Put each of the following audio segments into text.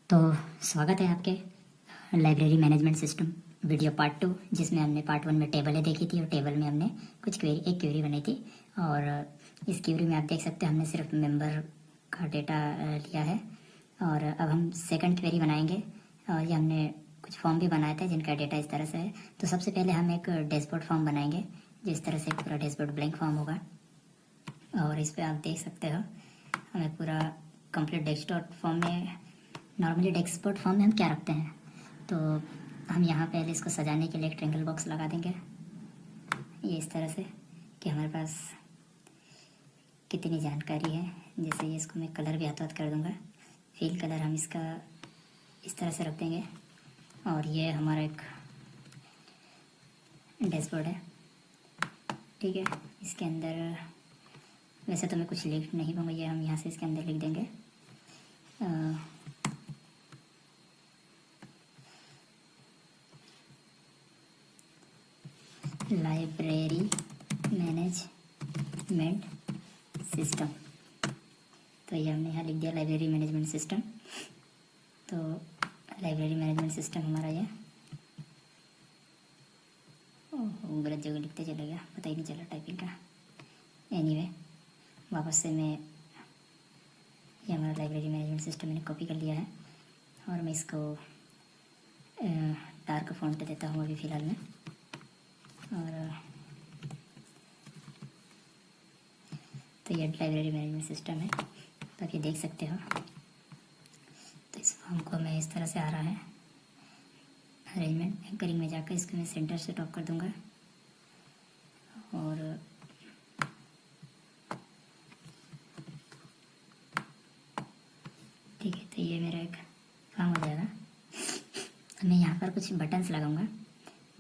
तो स्वागत है आपके library management system video part 2, जिसमें हमने पार्ट 1 में टेबलें देखी थी और टेबल में हमने एक क्वेरी बनाई थी। और इस क्वेरी में आप देख सकते हैं हमने सिर्फ मेंबर का डेटा लिया है। और अब हम सेकंड क्वेरी बनाएंगे और ये हमने कुछ फॉर्म भी बनाए थे जिनका डेटा इस तरह से है। तो सबसे पहले हम एक डैशबोर्ड फॉर्म बनाएंगे जिस तरह से पूरा डैशबोर्ड ब्लैंक फॉर्म होगा। और इस पर आप देख सकते हो हमें पूरा कंप्लीट डेस्कटॉप फॉर्म में, नॉर्मली डेस्कटॉप फॉर्म में हम क्या रखते हैं, तो हम यहाँ पहले इसको सजाने के लिए एक ट्रायंगल बॉक्स लगा देंगे ये इस तरह से कि हमारे पास कितनी जानकारी है। जैसे ये इसको मैं कलर भी हाथ कर दूँगा, फील कलर हम इसका इस तरह से रख देंगे। और ये हमारा एक डैशबोर्ड है, ठीक है। इसके अंदर वैसे तो मैं कुछ लिख नहीं पाऊँगा, ये हम यहाँ से इसके अंदर लिख देंगे लाइब्रेरी मैनेजमेंट सिस्टम। तो ये हमने यहाँ लिख दिया लाइब्रेरी मैनेजमेंट सिस्टम। तो लाइब्रेरी मैनेजमेंट सिस्टम हमारा ये गलत जगह लिखते चले गया, पता ही नहीं चला टाइपिंग का। एनीवे वापस से मैं ये हमारा लाइब्रेरी मैनेजमेंट सिस्टम मैंने कॉपी कर लिया है और मैं इसको डार्क फॉन्ट देता हूँ अभी फ़िलहाल में। और तो ये लाइब्रेरी मैनेजमेंट सिस्टम है, तो आप ये देख सकते हो। तो इस फॉर्म को मैं इस तरह से आ रहा है अरेंजमेंट एंकरिंग में जाकर इसको मैं सेंटर से टॉप कर दूंगा। और ठीक है, तो ये मेरा एक फॉर्म हो जाएगा। मैं यहाँ पर कुछ बटन्स लगाऊंगा,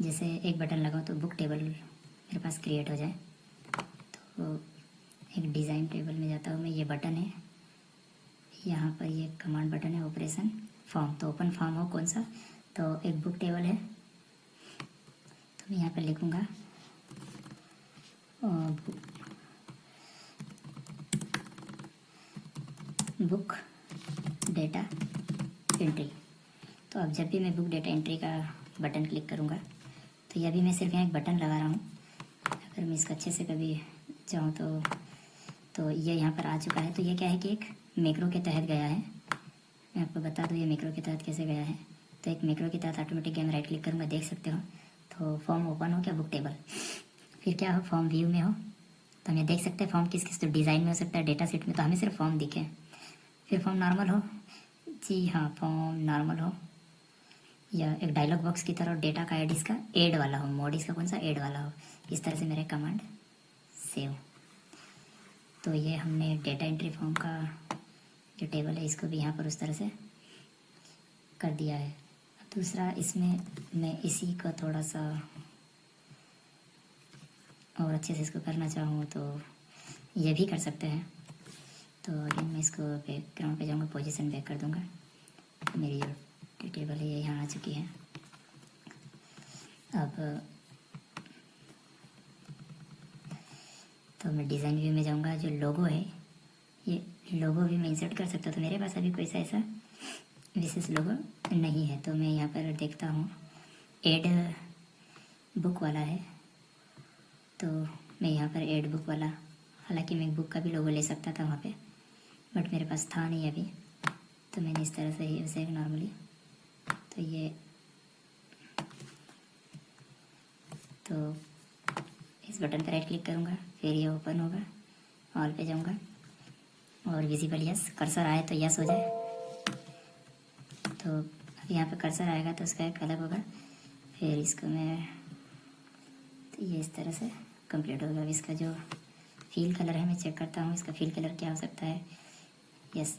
जैसे एक बटन लगाऊँ तो बुक टेबल मेरे पास क्रिएट हो जाए। तो एक डिज़ाइन टेबल में जाता हूँ मैं, ये बटन है यहाँ पर, ये कमांड बटन है ऑपरेशन फॉर्म। तो ओपन फॉर्म हो कौन सा, तो एक बुक टेबल है, तो मैं यहाँ पर लिखूँगा बुक डेटा एंट्री। तो अब जब भी मैं बुक डेटा एंट्री का बटन क्लिक करूँगा तो यह भी मैं सिर्फ यहाँ एक बटन लगा रहा हूँ। अगर मैं इसका अच्छे से कभी चाहूँ तो ये यहाँ पर आ चुका है। तो ये क्या है कि एक मैक्रो के तहत गया है। मैं आपको बता दूँ ये मैक्रो के तहत कैसे गया है। तो एक मैक्रो के तहत ऑटोमेटिक गेम राइट क्लिक करूँगा, देख सकते हो। तो फॉर्म ओपन हो गया बुक टेबल, फिर क्या हो फॉर्म व्यू में हो तो हमें देख सकते हैं फॉर्म किस किस, तो डिज़ाइन में हो सकता है, डेटा सेट में, तो हमें सिर्फ फॉर्म दिखे। फिर फॉर्म नॉर्मल हो, जी हाँ फॉर्म नॉर्मल हो, या एक डायलॉग बॉक्स की तरह डेटा का ऐड इसका ऐड वाला हो, मोड इसका कौन सा ऐड वाला हो। इस तरह से मेरे कमांड सेव। तो ये हमने डेटा एंट्री फॉर्म का जो टेबल है इसको भी यहाँ पर उस तरह से कर दिया है। दूसरा इसमें मैं इसी को थोड़ा सा और अच्छे से इसको करना चाहूँ तो ये भी कर सकते हैं। तो अगेन मैं इसको बैकग्राउंड पे जाऊँगा, पोजीशन बैक कर दूँगा। मेरी जो टेबल है ये यहाँ आ चुकी है। अब तो मैं डिज़ाइन व्यू में जाऊँगा, जो लोगो है ये लोगो भी मैं इंसर्ट कर सकता हूँ। तो मेरे पास अभी कोई सा ऐसा विशेष लोगो नहीं है, तो मैं यहाँ पर देखता हूँ एड बुक वाला है, तो मैं यहाँ पर एड बुक वाला, हालांकि मैं बुक का भी लोगो ले सकता था वहाँ पे, बट मेरे पास था नहीं अभी, तो मैंने इस तरह से ही उसे नॉर्मली, तो ये तो इस बटन पर राइट क्लिक करूँगा, फिर ये ओपन होगा, ऑल पे जाऊँगा और विजिबल यस, कर्सर आए तो यस हो जाए। तो अब यहाँ पे कर्सर आएगा तो उसका एक अलग होगा, फिर इसको मैं, तो ये इस तरह से कंप्लीट होगा। अब इसका जो फील कलर है मैं चेक करता हूँ, इसका फील कलर क्या हो सकता है। यस,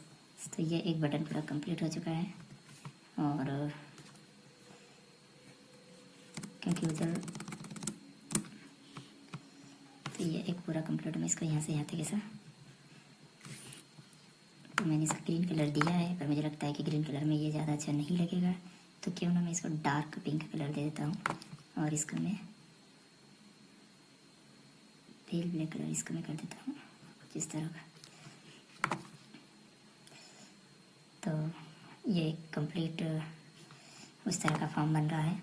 तो ये एक बटन पूरा कंप्लीट हो चुका है। और क्योंकि उधर तो ये एक पूरा कंप्लीट, मैं इसको यहाँ से यहाँ तक ऐसा, तो मैंने इसका ग्रीन कलर दिया है, पर मुझे लगता है कि ग्रीन कलर में ये ज़्यादा अच्छा नहीं लगेगा, तो क्यों ना मैं इसको डार्क पिंक कलर दे देता हूँ और इसको मैं पेल ब्लैक कलर इसको मैं कर देता हूँ कुछ इस तरह का। तो ये कंप्लीट उस तरह का फॉर्म बन रहा है।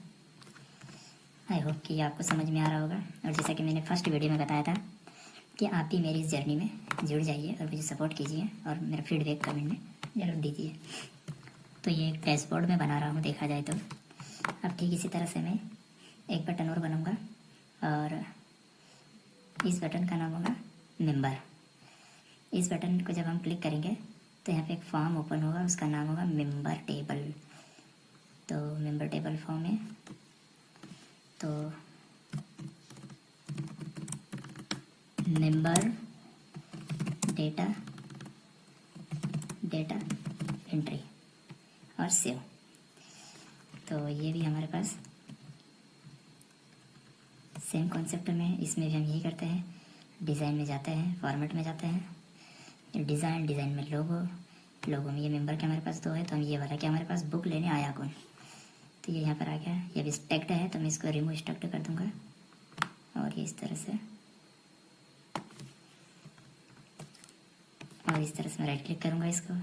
आई होप कि आपको समझ में आ रहा होगा। और जैसा कि मैंने फर्स्ट वीडियो में बताया था कि आप भी मेरी इस जर्नी में जुड़ जाइए और मुझे सपोर्ट कीजिए और मेरा फीडबैक कमेंट में ज़रूर दीजिए। तो ये एक डैशबोर्ड में बना रहा हूँ देखा जाए तो। अब ठीक इसी तरह से मैं एक बटन और बनाऊँगा और इस बटन का नाम होगा मेंबर। इस बटन को जब हम क्लिक करेंगे तो यहाँ पे एक फॉर्म ओपन होगा, उसका नाम होगा मेंबर टेबल। तो मेंबर टेबल फॉर्म है तो मेंबर डेटा एंट्री और सेव। तो ये भी हमारे पास सेम कॉन्सेप्ट में, इसमें भी हम यही करते हैं। डिज़ाइन में जाते हैं, फॉर्मेट में जाते हैं, डिज़ाइन में लोगो में ये मेंबर के हमारे पास 2 है, तो हम ये वाला कि हमारे पास बुक लेने आया कौन, तो ये यहाँ पर आ गया। ये भी स्टैक्ड है तो मैं इसको रिमूव स्टैक्ड कर दूंगा और ये इस तरह से, और इस तरह से मैं राइट क्लिक करूँगा इसको।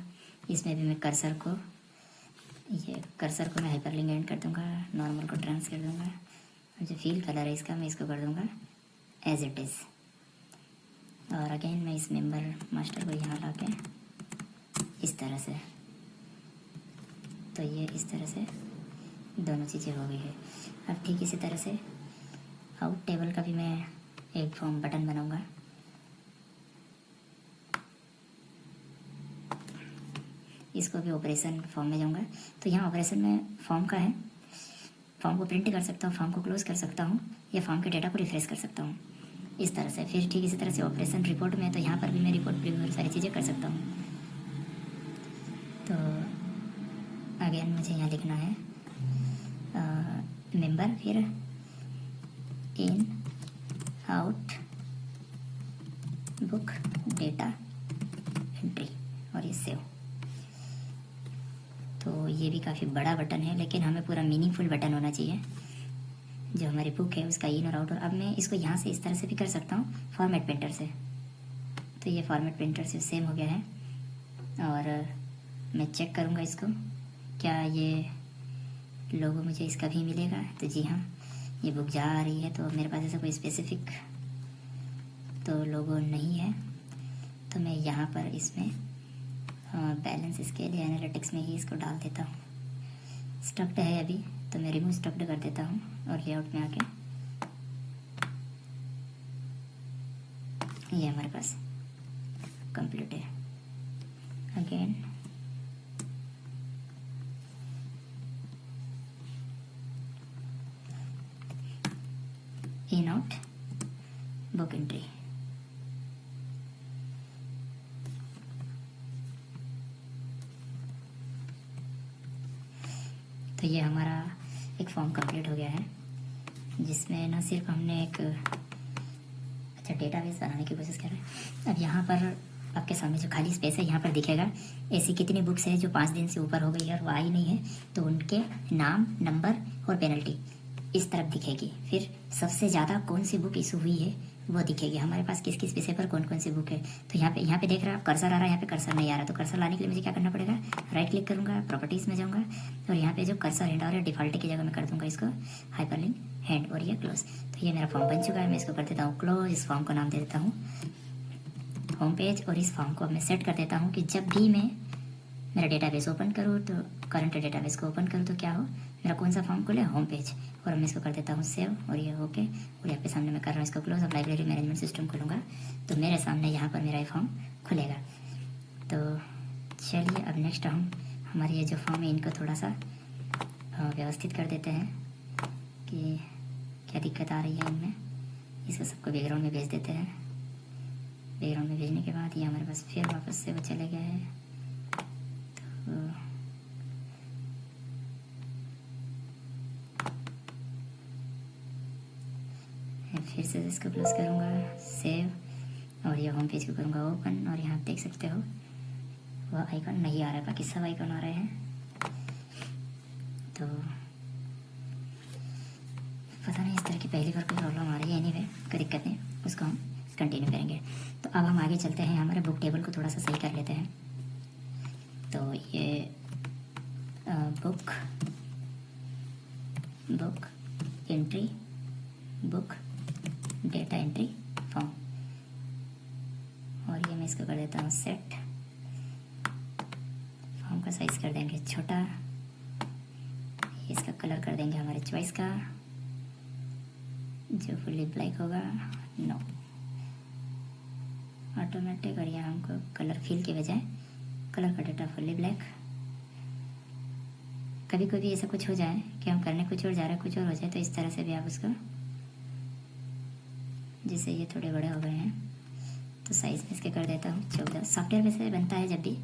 इसमें भी मैं कर्सर को मैं हाइपरलिंक एंड कर दूंगा, नॉर्मल को ट्रांस कर दूंगा और जो फील कलर है इसका मैं इसको कर दूंगा एज इट इज़। और अगेन मैं इस मेंबर मास्टर को यहाँ ला के इस तरह से, तो ये इस तरह से दोनों चीज़ें हो गई है। अब ठीक इसी तरह से आउट टेबल का भी मैं एक फॉर्म बटन बनाऊंगा। इसको भी ऑपरेशन फॉर्म में जाऊंगा तो यहाँ ऑपरेशन में फॉर्म का है, फॉर्म को प्रिंट कर सकता हूँ, फॉर्म को क्लोज कर सकता हूँ या फॉर्म के डेटा को रिफ्रेश कर सकता हूँ इस तरह से। फिर ठीक इसी तरह से ऑपरेशन रिपोर्ट में, तो यहाँ पर भी मैं रिपोर्ट प्रीव्यू सारी चीज़ें कर सकता हूँ। तो अगेन मुझे यहाँ लिखना है मेंबर, फिर in out book data entry और ये सेव। तो ये भी काफ़ी बड़ा बटन है लेकिन हमें पूरा मीनिंगफुल बटन होना चाहिए। जो हमारी बुक है उसका इन और आउट। और अब मैं इसको यहाँ से इस तरह से भी कर सकता हूँ फॉर्मेट प्रिंटर से। तो ये फॉर्मेट प्रिंटर से सेम हो गया है और मैं चेक करूँगा इसको, क्या ये लोगो मुझे इसका भी मिलेगा। तो जी हाँ, ये बुक जा रही है। तो मेरे पास ऐसा कोई स्पेसिफिक तो लोगो नहीं है, तो मैं यहाँ पर इसमें बैलेंस स्केल या एनालिटिक्स में ही इसको डाल देता हूँ। स्टक्ड है अभी तो मैं रिमूव स्टक्ड कर देता हूँ और लेआउट में आके ये हमारे पास कंप्लीट है। Again in out book entry. तो ये हमारा एक फॉर्म कंप्लीट हो गया है जिसमें न सिर्फ हमने एक अच्छा डेटाबेस बनाने की कोशिश कर रहे हैं। अब यहाँ पर आपके सामने जो खाली स्पेस है यहाँ पर दिखेगा ऐसी कितनी बुक्स है जो 5 दिन से ऊपर हो गई है और वो आई नहीं है, तो उनके नाम, नंबर और पेनल्टी इस तरफ दिखेगी। फिर सबसे ज़्यादा कौन सी बुक इशू हुई है वो दिखेगी, हमारे पास किस किस विषय पर कौन कौन सी बुक है। तो यहाँ पे देख रहे हैं आप कर्सर आ रहा है, यहाँ पे कर्सर नहीं आ रहा। तो कर्सर लाने के लिए मुझे क्या करना पड़ेगा, राइट क्लिक करूँगा, प्रॉपर्टीज़ में जाऊँगा और यहाँ पे जो कर्सर हैंड और डिफ़ॉल्ट की जगह मैं कर दूँगा इसको हाइपरलिंक हैंड और ये क्लोज। तो ये मेरा फॉर्म बन चुका है, मैं इसको कर देता हूँ क्लोज। इस फॉर्म को नाम दे देता हूँ होम पेज और इस फॉर्म को मैं सेट कर देता हूँ कि जब भी मैं मेरा डेटाबेस ओपन करूँ तो करंट डेटाबेस को ओपन करूँ तो क्या हो, मेरा कौन सा फॉर्म खुले, होम पेज। और मैं इसको कर देता हूँ सेव और ये ओके। और यहाँ पे सामने मैं कर रहा हूँ इसको क्लोज। अब लाइब्रेरी मैनेजमेंट सिस्टम खोलूँगा तो मेरे सामने यहाँ पर मेरा ये फॉर्म खुलेगा। तो चलिए अब नेक्स्ट हम हमारे ये जो फॉर्म है इनको थोड़ा सा व्यवस्थित कर देते हैं कि क्या दिक्कत आ रही है इनमें। इसको सबको बैकग्राउंड में भेज देते हैं। बैकग्राउंड में भेजने के बाद ये हमारे पास फिर वापस से वो चले गए हैं। तो फिर से इसको क्लोज करूँगा, सेव और ये होम पेज को करूँगा ओपन। और यहाँ देख सकते हो वह आइकन नहीं आ रहा है, बाकी सब आइकन आ रहे हैं। तो पता नहीं इस तरह की पहली बार कोई प्रॉब्लम आ रही है। एनीवे कोई दिक्कत नहीं, उसको हम कंटिन्यू करेंगे। तो अब हम आगे चलते हैं, हमारे बुक टेबल को थोड़ा सा सही कर लेते हैं। तो ये book entry, book data entry form, और ये मैं इसको कर देता हूँ सेट। फॉर्म का साइज कर देंगे छोटा, इसका कलर कर देंगे हमारे चॉइस का, जो फुली ब्लैक होगा, नो ऑटोमेटिक, और यहाँ हमको कलर फिल के बजाय कलर का डेटा फुली ब्लैक। कभी कभी ऐसा कुछ हो जाए कि हम करने कुछ और जा रहे हैं, कुछ और हो जाए, तो इस तरह से भी आप उसको, जिससे ये थोड़े बड़े हो गए हैं तो साइज़ में इसके कर देता हूँ 14। सॉफ्टवेयर में से बनता है जब भी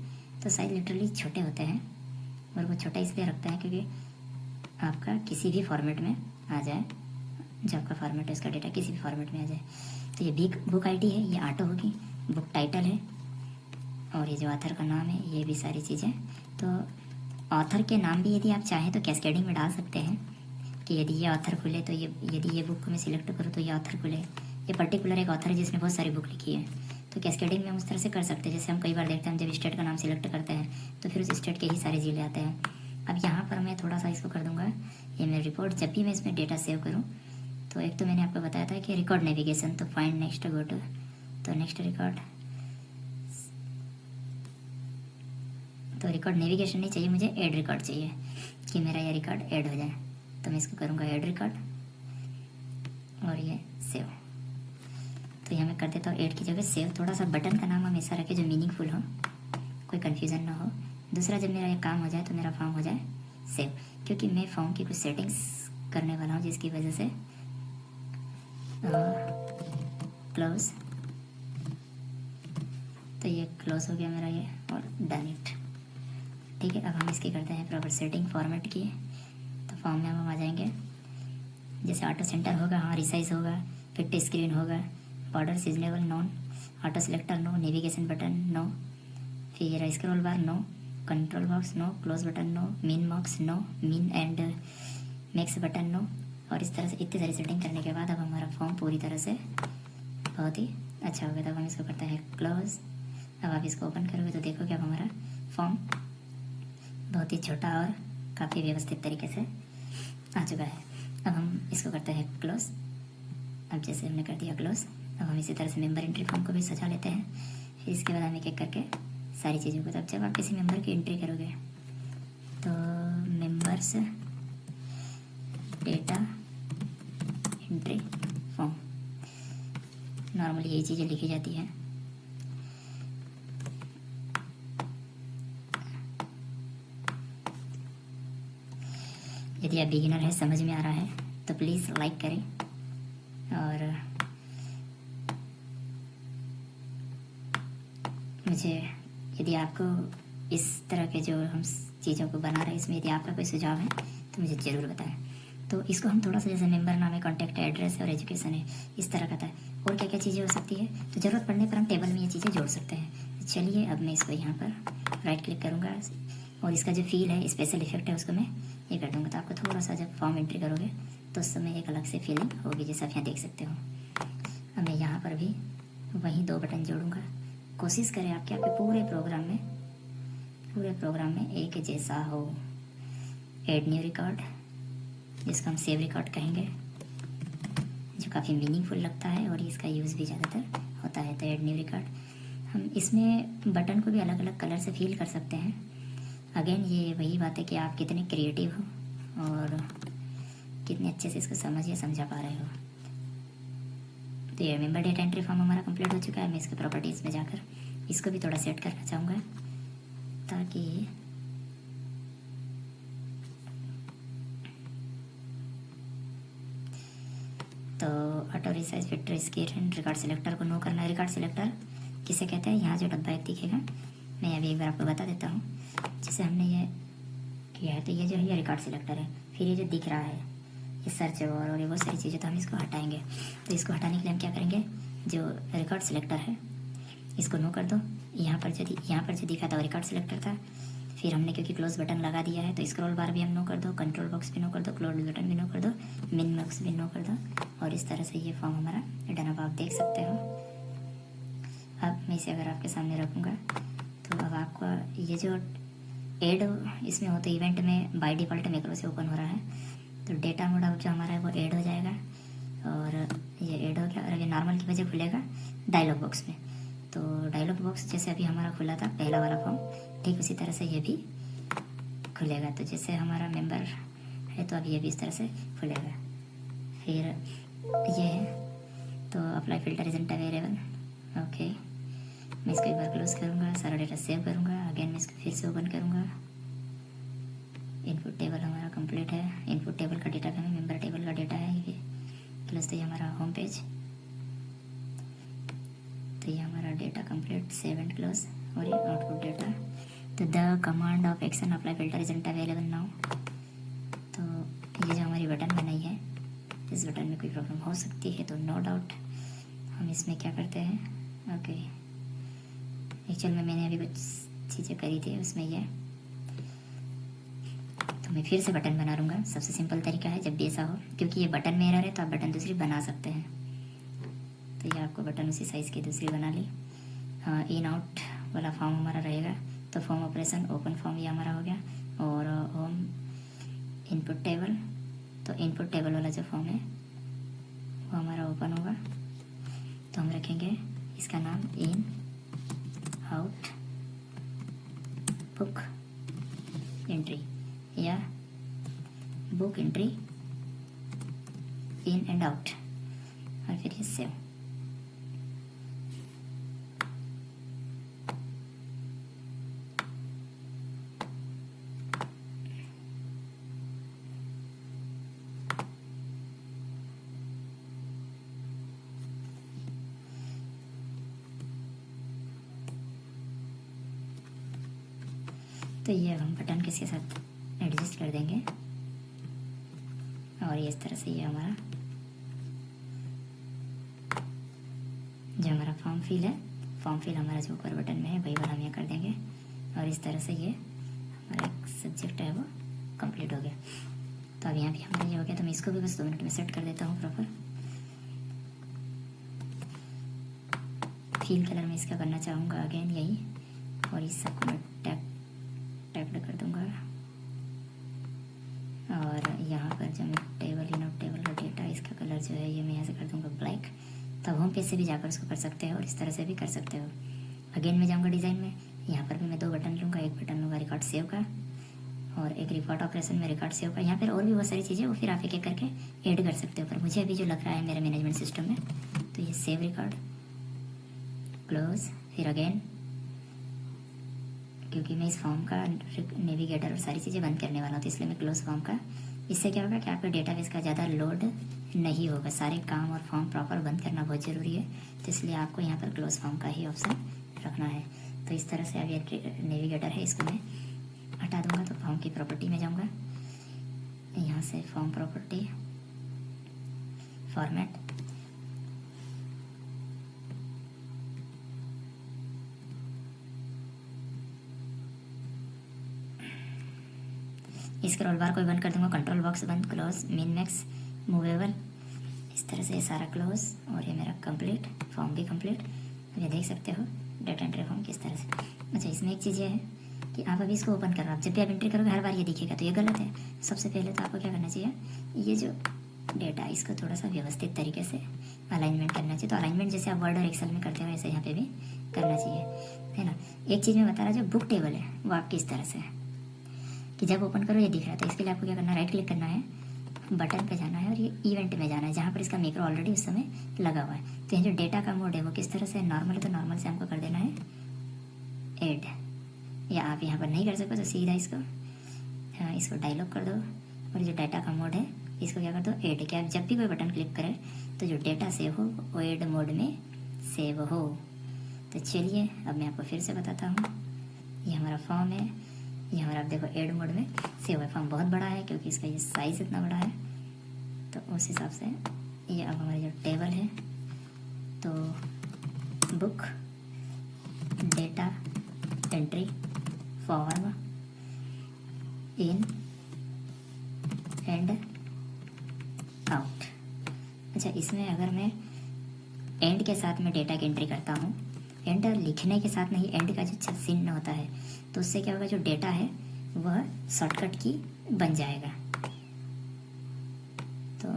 तो साइज़ लिटरली छोटे होते हैं, और वो छोटा इसलिए रखता है क्योंकि आपका किसी भी फॉर्मेट में आ जाए, जो आपका फॉर्मेट है उसका डेटा किसी भी फॉर्मेट में आ जाए। तो ये बुक आईडी है, ये ऑटो होगी, बुक टाइटल है, और ये जो ऑथर का नाम है, ये भी सारी चीज़ें। तो ऑथर के नाम भी यदि आप चाहें तो कैस्केडिंग में डाल सकते हैं कि यदि ये ऑथर खुले तो ये, यदि ये बुक को मैं सिलेक्ट करूँ तो ये ऑथर खुले। ये पर्टिकुलर एक ऑथर है जिसने बहुत सारी बुक लिखी है, तो कैस्केडिंग में हम उस तरह से कर सकते हैं। जैसे हम कई बार देखते हैं, जब स्टेट का नाम सिलेक्ट करते हैं तो फिर उस स्टेट के ही सारे जिले आते हैं। अब यहाँ पर मैं थोड़ा सा इसको कर दूँगा, ये मेरी रिपोर्ट, जब भी मैं इसमें डेटा सेव करूँ तो एक तो मैंने आपको बताया था कि रिकॉर्ड नेविगेशन, तो फाइंड नेक्स्ट, गो टू, तो नेक्स्ट रिकॉर्ड, तो रिकॉर्ड नेविगेशन नहीं चाहिए मुझे, ऐड रिकॉर्ड चाहिए कि मेरा ये रिकॉर्ड ऐड हो जाए। तो मैं इसको करूँगा ऐड रिकॉर्ड, और ये सेव। तो यहाँ मैं कर देता हूँ ऐड की जगह सेव। थोड़ा सा बटन का नाम हमेशा रखे जो मीनिंगफुल हो, कोई कन्फ्यूज़न ना हो। दूसरा, जब मेरा ये काम हो जाए तो मेरा फॉर्म हो जाए सेव, क्योंकि मैं फॉर्म की कुछ सेटिंग्स करने वाला हूँ जिसकी वजह से क्लोज, तो ये क्लोज हो गया मेरा ये, और डन इट। ठीक है, अब हम इसकी करते हैं प्रॉपर सेटिंग फॉर्मेट की। तो फॉर्म में हम आ जाएंगे, जैसे ऑटो सेंटर होगा, हाँ रिसाइज होगा, फिट स्क्रीन होगा, border sizable none, auto selector no, navigation button no, फिर scroll bar no, control box no, close button no, min box no, min and max button no. और इस तरह से इतनी सारी सेटिंग करने के बाद अब हमारा फॉर्म पूरी तरह से बहुत ही अच्छा हो गया। तब हम इसको करते हैं क्लोज। अब आप इसको ओपन करोगे तो देखोगे अब हमारा फॉर्म बहुत ही छोटा और काफ़ी व्यवस्थित तरीके से आ चुका है। अब हम इसको करते हैं क्लोज। अब जैसे हमने कर दिया क्लोज, अब हम इसी तरह से मेंबर एंट्री फॉर्म को भी सजा लेते हैं। फिर इसके बाद हम एक एक करके सारी चीज़ों को, तब जब आप किसी मेंबर की एंट्री करोगे तो members data entry form, normally यही चीज़ें लिखी जाती हैं। यदि आप बिगिनर है, समझ में आ रहा है तो प्लीज़ लाइक करें, और मुझे यदि आपको इस तरह के जो हम चीज़ों को बना रहे हैं इसमें यदि आपका कोई सुझाव है तो मुझे ज़रूर बताएं। तो इसको हम थोड़ा सा, जैसे मेंबर नाम है, कॉन्टैक्ट एड्रेस और एजुकेशन है, इस तरह का था। और क्या क्या चीज़ें हो सकती है, तो ज़रूरत पड़ने पर हम टेबल में ये चीज़ें जोड़ सकते हैं। चलिए अब मैं इसको यहाँ पर राइट क्लिक करूँगा, और इसका जो फील है, स्पेशल इफेक्ट है, उसको मैं ये कर दूँगा। तो आपको थोड़ा सा जब फॉर्म एंट्री करोगे तो उस समय एक अलग से फीलिंग होगी, जैसे आप यहाँ देख सकते हो। अब मैं यहाँ पर भी वही 2 बटन जोड़ूँगा। कोशिश करें आपके पूरे प्रोग्राम में एक जैसा हो। ऐड न्यू रिकॉर्ड, जिसको हम सेव रिकॉर्ड कहेंगे, जो काफ़ी मीनिंगफुल लगता है और इसका यूज़ भी ज़्यादातर होता है। तो ऐड न्यू रिकॉर्ड, हम इसमें बटन को भी अलग अलग कलर से फील कर सकते हैं। अगेन ये वही बात है कि आप कितने क्रिएटिव हो और कितने अच्छे से इसको समझा पा रहे हो। तो ये मेंबर डेटा एंट्री फॉर्म हमारा कंप्लीट हो चुका है। मैं इसके प्रॉपर्टीज़ में जाकर इसको भी थोड़ा सेट करना चाहूँगा, ताकि तो auto resize filter screen record selector को नो करना है। रिकॉर्ड सिलेक्टर किसे कहते हैं, यहाँ जो डब्बा एक दिखेगा, मैं अभी एक बार आपको बता देता हूँ। जैसे हमने ये किया है तो ये जो है ये रिकॉर्ड सिलेक्टर है। फिर ये जो दिख रहा है ये सर्च और ये बहुत सारी चीज़ें, तो हम इसको हटाएंगे। तो इसको हटाने के लिए हम क्या करेंगे, जो रिकॉर्ड सिलेक्टर है इसको नो कर दो। यहाँ पर जो दिखा था वो रिकॉर्ड सिलेक्टर था। फिर हमने क्योंकि क्लोज बटन लगा दिया है तो स्क्रॉल बार भी हम नो कर दो, कंट्रोल बॉक्स भी नो कर दो, क्लोज बटन भी नो कर दो, मिन बॉक्स भी नो कर दो। और इस तरह से ये फॉर्म हमारा डन। अब आप देख सकते हो। अब मैं इसे अगर आपके सामने रखूँगा तो अब आपका ये जो ऐड इसमें होते इवेंट में बाय डिफ़ॉल्ट मैक्रो से ओपन हो रहा है, तो डेटा मोड अब जो हमारा है वो ऐड हो जाएगा और ये ऐड हो गया। और अभी नॉर्मल की वजह खुलेगा डायलॉग बॉक्स में। तो डायलॉग बॉक्स जैसे अभी हमारा खुला था पहला वाला फॉर्म, ठीक उसी तरह से ये भी खुलेगा। तो जैसे हमारा मेंबर है तो अब ये भी इस तरह से खुलेगा। फिर ये है तो apply filter isn't available, okay. मैं इसको एक बार क्लोज करूँगा, सारा डेटा सेव करूँगा, अगेन मैं इसको फिर से ओपन करूँगा। इनपुट टेबल हमारा कंप्लीट है, इनपुट टेबल का डेटा हमें मेंबर टेबल का डेटा है ये प्लस। तो ये हमारा होम पेज, तो ये हमारा data complete, save and close. और ये आउटपुट डेटा। तो the command of action apply filter isn't available now. तो ये जो हमारी बटन बनाई है, इस बटन में कोई प्रॉब्लम हो सकती है, तो नो डाउट हम इसमें क्या करते हैं, ओके। एक्चुअल में मैंने अभी कुछ चीज़ें करी थी उसमें ये, तो मैं फिर से बटन बना लूँगा। सबसे सिंपल तरीका है जब भी ऐसा हो, क्योंकि ये बटन में एरर है तो आप बटन दूसरी बना सकते हैं। तो ये आपको बटन उसी साइज़ की दूसरी बना ली। इन आउट वाला फॉर्म हमारा रहेगा, तो फॉर्म ऑपरेशन ओपन फॉर्म ये हमारा हो गया। और होम इनपुट टेबल, तो इनपुट टेबल वाला जो फॉर्म है वो हमारा ओपन होगा। तो हम रखेंगे इसका नाम इन आउट बुक एंट्री या book entry in and out, और फिर ये सेव। तो ये अब हम बटन किसके साथ एडजस्ट कर देंगे और ये इस तरह से ये हमारा जो हमारा फॉर्म फिल है, फॉर्म फिल हमारा जो ऊपर बटन में है वही वाला हम ये कर देंगे। और इस तरह से ये हमारा एक सब्जेक्ट है वो कंप्लीट हो गया। तो अब यहाँ भी हमारा ये हो गया, तो मैं इसको भी बस 2 मिनट में सेट कर देता हूँ प्रॉपर। फील कलर में इसका करना चाहूँगा अगेन यही, और इस सबको मैं टैग कर दूँगा। और यहाँ पर जो मैं टेबल इन और टेबल का डेटा, इसका कलर जो है ये मैं यहाँ से कर दूँगा ब्लैक। तो होम पेज से भी जाकर उसको कर सकते हो और इस तरह से भी कर सकते हो। अगेन मैं जाऊँगा डिज़ाइन में, यहाँ पर भी मैं 2 बटन लूँगा, एक बटन लूँगा रिकॉर्ड सेव का और एक रिकॉर्ड ऑपरेशन में रिकॉर्ड सेव का। यहाँ पर और भी बहुत सारी चीज़ें वो फिर आप एक करके ऐड कर सकते हो, पर मुझे अभी जो लग रहा है मेरे मैनेजमेंट सिस्टम में, तो ये सेव रिकॉर्ड, क्लोज, फिर अगेन, क्योंकि मैं इस फॉर्म का नेविगेटर और सारी चीज़ें बंद करने वाला हूँ, तो इसलिए मैं क्लोज फॉर्म का। इससे क्या होगा कि आपका डेटाबेस का ज़्यादा लोड नहीं होगा, सारे काम और फॉर्म प्रॉपर बंद करना बहुत ज़रूरी है, तो इसलिए आपको यहाँ पर क्लोज फॉर्म का ही ऑप्शन रखना है। तो इस तरह से अब ये नेविगेटर है, इसको मैं हटा दूँगा। तो फॉर्म की प्रॉपर्टी में जाऊँगा, यहाँ से फॉर्म प्रॉपर्टी, फॉर्मेट, स्क्रॉल बार को बंद कर दूंगा, कंट्रोल बॉक्स बंद, क्लोज, मिन मैक्स, मूवेबल, इस तरह से ये सारा क्लोज। और ये मेरा कंप्लीट, फॉर्म भी कंप्लीट। अब ये देख सकते हो डेटा एंट्री फॉर्म किस तरह से। अच्छा, इसमें एक चीज़ ये है कि आप अभी इसको ओपन कर रहे हो, आप जब भी आप एंट्री करोगे हर बार ये दिखेगा, तो ये गलत है। सबसे पहले तो आपको क्या करना चाहिए, ये जो डेटा इसको थोड़ा सा व्यवस्थित तरीके से अलाइनमेंट करना चाहिए। तो अलाइनमेंट जैसे आप वर्ड और एक्सेल में करते हो वैसे यहाँ पे भी करना चाहिए, है ना। एक चीज़ मैं बता रहा, जो बुक टेबल है वो आपकी इस तरह से है कि जब ओपन करो ये दिख रहा है, तो इसके लिए आपको क्या करना है, राइट क्लिक करना है, बटन पे जाना है और ये इवेंट में जाना है, जहाँ पर इसका मैक्रो ऑलरेडी उस समय लगा हुआ है। तो ये जो डेटा का मोड है वो किस तरह से, नॉर्मल है तो नॉर्मल से हमको कर देना है ऐड, या आप यहाँ पर नहीं कर सकते तो सीधा इसको डायलॉग कर दो, और जो डाटा का मोड है इसको क्या कर दो, ऐड। क्या जब भी कोई बटन क्लिक करे तो जो डेटा सेव हो वो ऐड मोड में सेव हो। तो चलिए अब मैं आपको फिर से बताता हूँ, ये हमारा फॉर्म है, ये हमारा आप देखो ऐड मोड में सेव है। फॉर्म बहुत बड़ा है क्योंकि इसका ये साइज़ इतना बड़ा है, तो उस हिसाब से ये अब हमारी जो टेबल है, तो book data entry form in and out. अच्छा, इसमें अगर मैं एंड के साथ में डेटा की एंट्री करता हूँ, एंटर लिखने के साथ नहीं, एंड का जो चिन्ह होता है, तो उससे क्या होगा, जो डेटा है वह शॉर्टकट की बन जाएगा। तो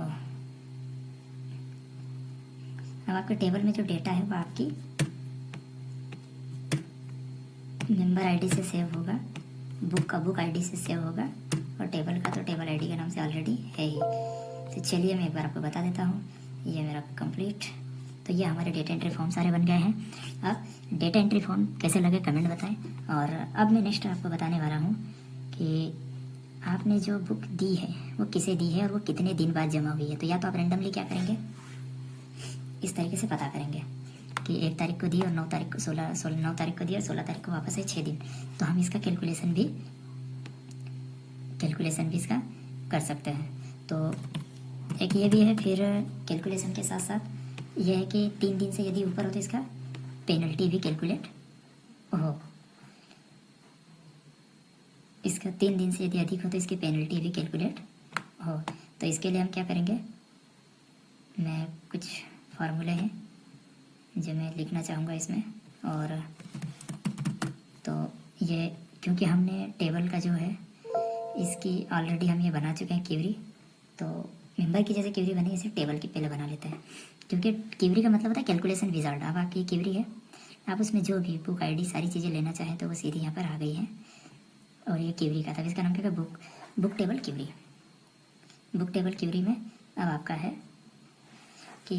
अब आपके टेबल में जो डेटा है वो आपकी मेंबर आईडी से सेव होगा, बुक का बुक आईडी से सेव होगा, और टेबल का तो टेबल आईडी के नाम से ऑलरेडी है ही। तो चलिए मैं एक बार आपको बता देता हूँ। ये मेरा कंप्लीट, तो ये हमारे डेटा एंट्री फॉर्म सारे बन गए हैं। अब डेटा एंट्री फॉर्म कैसे लगे कमेंट बताएं। और अब मैं नेक्स्ट आपको बताने वाला हूँ कि आपने जो बुक दी है वो किसे दी है और वो कितने दिन बाद जमा हुई है। तो या तो आप रेंडमली क्या करेंगे, इस तरीके से पता करेंगे कि 1 तारीख को दी और 9 तारीख को 9 तारीख को दी और 16 तारीख को वापस है, 6 दिन। तो हम इसका कैलकुलेशन भी इसका कर सकते हैं। तो एक ये भी है, फिर कैलकुलेशन के साथ साथ ये है कि 3 दिन से यदि ऊपर हो तो इसका पेनल्टी भी कैलकुलेट हो। इसका 3 दिन से यदि अधिक हो तो इसकी पेनल्टी भी कैलकुलेट हो। तो इसके लिए हम क्या करेंगे, मैं कुछ फार्मूले हैं जो मैं लिखना चाहूँगा इसमें। और तो ये क्योंकि हमने टेबल का जो है इसकी ऑलरेडी हम ये बना चुके हैं क्वेरी, तो मेंबर की जैसे क्वेरी बनी इसे टेबल की पहले बना लेते हैं। क्योंकि क्वेरी का मतलब होता है कैलकुलेशन विजार्ड। अब आपकी क्वेरी है, आप उसमें जो भी बुक आईडी सारी चीज़ें लेना चाहें तो वो सीधी यहाँ पर आ गई है। और ये क्वेरी का था, इसका नाम क्या है, book table query. Book table query में अब आपका है कि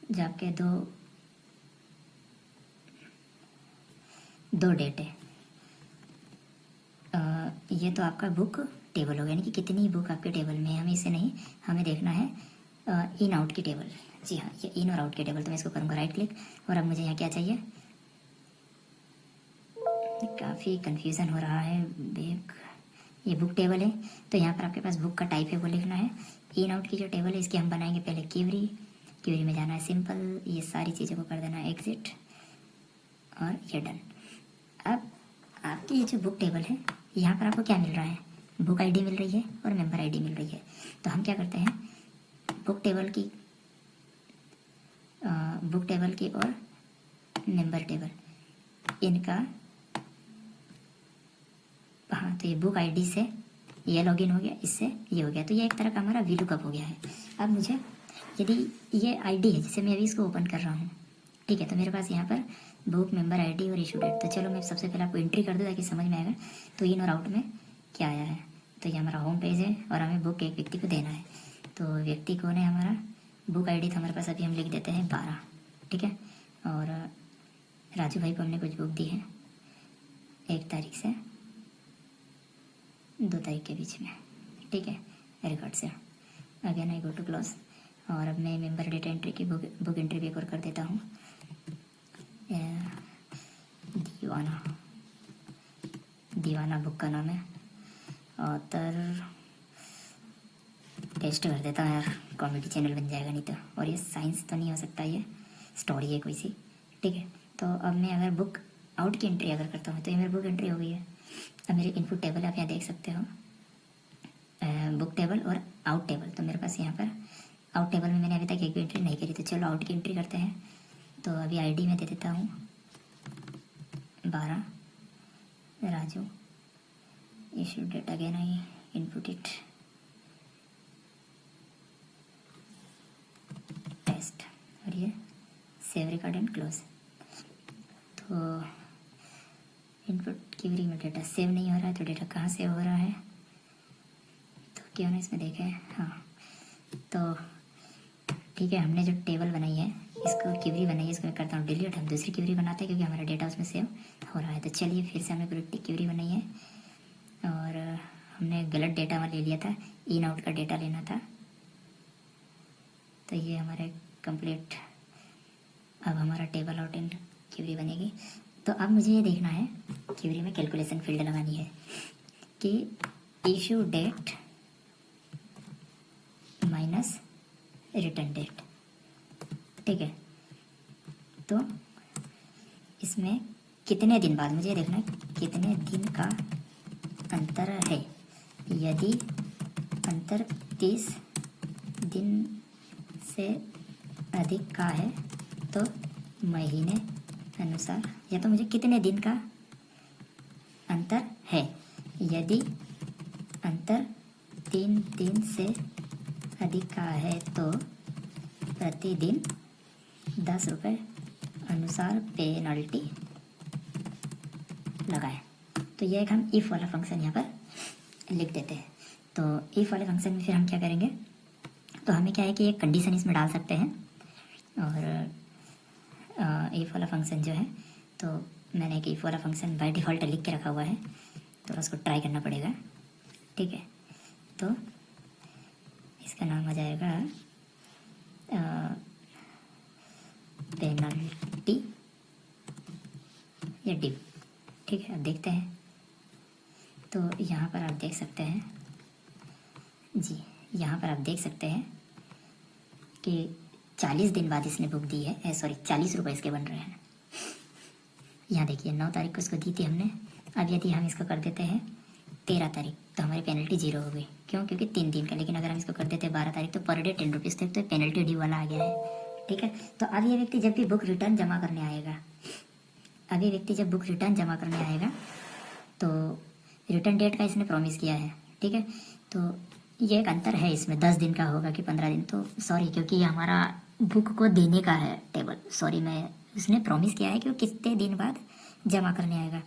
जो आपके दो डेट है, ये तो आपका बुक टेबल होगा, यानी कि कितनी बुक आपके टेबल में है। हमें इसे नहीं, हमें देखना है इन आउट की टेबल। जी हाँ, ये इन और आउट की टेबल। तो मैं इसको करूँगा राइट क्लिक, और अब मुझे यहाँ क्या चाहिए, काफ़ी कंफ्यूजन हो रहा है। ये बुक टेबल है, तो यहाँ पर आपके पास बुक का टाइप है वो लिखना है। इन आउट की जो टेबल है इसकी हम बनाएंगे पहले क्वेरी में जाना है सिंपल, ये सारी चीज़ों को कर देना है एग्जिट, और ये डन। अब आपकी ये जो बुक टेबल है यहाँ पर आपको क्या मिल रहा है, बुक आईडी मिल रही है और मेंबर आईडी मिल रही है। तो हम क्या करते हैं, बुक टेबल की और मेंबर टेबल इनका, हाँ, तो ये बुक आईडी से ये लॉगिन हो गया, इससे ये हो गया। तो ये एक तरह का हमारा VLOOKUP हो गया है। अब मुझे यदि ये आईडी है जिसे मैं अभी इसको ओपन कर रहा हूँ, ठीक है, तो मेरे पास यहाँ पर बुक, मेंबर आईडी और इशू डेट। तो चलो मैं सबसे पहले आपको एंट्री कर दूँ ताकि समझ में आएगा। तो इन और आउट में क्या आया है, तो ये हमारा होम पेज है और हमें बुक एक व्यक्ति को देना है। तो व्यक्ति कौन है हमारा, बुक आईडी तो हमारे पास अभी हम लिख देते हैं 12, ठीक है। और राजू भाई को हमने कुछ बुक दी है 1 तारीख से 2 तारीख के बीच में, ठीक है, रिकॉर्ड से। Again I go to close, और अब मैं मेंबर डेटा एंट्री की बुक एंट्री भी एक और कर देता हूँ। दीवाना बुक का नाम है, ऑथर टेस्ट कर देता हूँ यार, कॉमेडी चैनल बन जाएगा नहीं तो। और ये साइंस तो नहीं हो सकता, ये स्टोरी है कोई सी, ठीक है। तो अब मैं अगर बुक आउट की एंट्री अगर करता हूँ तो ये मेरी बुक एंट्री हो गई है। अब मेरे इनपुट टेबल आप यहाँ देख सकते हो, बुक टेबल और आउट टेबल। तो मेरे पास यहाँ पर आउट टेबल में मैंने अभी तक एक भी एंट्री नहीं करी, तो चलो आउट की एंट्री करते हैं। तो अभी आईडी में दे देता हूँ 12, Raju, issue date, again I input it, test, और ये सेव रिकॉर्ड एंड क्लोज। तो इनपुट क्वेरी में डेटा सेव नहीं हो रहा है, तो डेटा कहाँ सेव हो रहा है, तो क्यों ना इसमें देखें। हाँ, तो ठीक है, हमने जो टेबल बनाई है, इसको क्वेरी बनाई है, इसको मैं करता हूँ डिलीट। हम दूसरी क्वेरी बनाते हैं क्योंकि हमारा डेटा उसमें सेव हो रहा है। तो चलिए फिर से हमने पूरी क्वेरी बनाई है, और हमने गलत डेटा वहाँ ले लिया था, इन आउट का डेटा लेना था। तो ये हमारे कंप्लीट, अब हमारा टेबल आउट एंड क्वेरी बनेगी। तो अब मुझे ये देखना है, क्वेरी में कैलकुलेशन फील्ड लगानी है कि issue date minus return date, ठीक है। तो इसमें कितने दिन बाद मुझे देखना है, कितने दिन का अंतर है। यदि अंतर 30 दिन से अधिक का है तो महीने अनुसार, या तो मुझे कितने दिन का अंतर है, यदि अंतर 3 दिन से अधिक का है तो प्रतिदिन 10 रुपये अनुसार पेनल्टी लगाएं। तो ये एक हम इफ़ वाला फंक्शन यहाँ पर लिख देते हैं। तो इफ़ वाले फंक्शन में फिर हम क्या करेंगे, तो हमें क्या है कि एक कंडीशन इसमें डाल सकते हैं। और इफ़ वाला फंक्शन जो है, तो मैंने एक इफ़ वाला फंक्शन बाय डिफ़ॉल्ट लिख के रखा हुआ है, तो उसको ट्राई करना पड़ेगा। ठीक है, तो इसका नाम आ जाएगा पेनल्टी या डिव। ठीक है, अब देखते हैं। तो यहाँ पर आप देख सकते हैं जी, यहाँ पर आप देख सकते हैं कि 40 दिन बाद इसने बुक दी है, सॉरी 40 रुपये इसके बन रहे हैं। यहाँ देखिए 9 तारीख को इसको दी थी हमने। अब यदि हम इसको कर देते हैं 13 तारीख, तो हमारी पेनल्टी 0 हो गई। क्यों? क्योंकि 3 दिन का। लेकिन अगर हम इसको कर देते हैं 12 तारीख, तो पर डे 10 रुपीज़ तक, तो पेनल्टी ड्यू वाला आ गया है। ठीक है, तो अब ये व्यक्ति जब भी बुक रिटर्न जमा करने आएगा, अभी व्यक्ति जब बुक रिटर्न जमा करने आएगा, तो रिटर्न डेट का इसने प्रॉमिस किया है। ठीक है, तो ये एक अंतर है इसमें, 10 दिन का होगा कि 15 दिन। तो सॉरी, क्योंकि ये हमारा बुक को देने का है टेबल, सॉरी, मैं उसने प्रॉमिस किया है कि वो कितने दिन बाद जमा करने आएगा,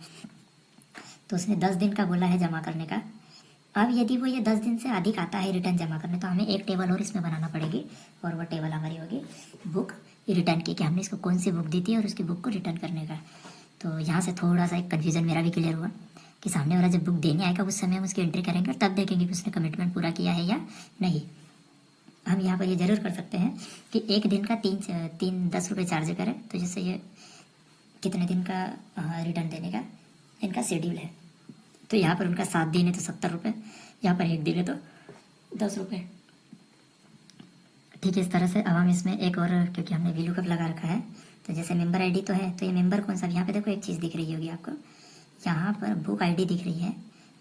तो उसने 10 दिन का बोला है जमा करने का। अब यदि वो ये 10 दिन से अधिक आता है रिटर्न जमा करने, तो हमें एक टेबल और इसमें बनाना पड़ेगी, और वो टेबल हमारी होगी बुक रिटर्न की, कि हमने इसको कौन सी बुक दी थी और उसकी बुक को रिटर्न करने का। तो यहाँ से थोड़ा सा एक कन्फ्यूज़न मेरा भी क्लियर हुआ कि सामने वाला जब बुक देने आएगा उस समय हम उसकी एंट्री करेंगे और तब देखेंगे कि उसने कमिटमेंट पूरा किया है या नहीं। हम यहाँ पर ये जरूर कर सकते हैं कि एक दिन का 10 रुपये चार्ज करें, तो जैसे ये कितने दिन का रिटर्न देने का इनका शेड्यूल है। तो यहाँ पर उनका 7 दिन है तो 70 रुपये, यहाँ पर 1 दिन है तो 10 रुपये। ठीक है, इस तरह से। अब हम इसमें एक और, क्योंकि हमने वी लुकअप लगा रखा है, तो जैसे मेंबर आईडी तो है, तो ये मेंबर कौन सा, यहाँ पे देखो एक चीज़ दिख रही होगी आपको, यहाँ पर बुक आईडी दिख रही है,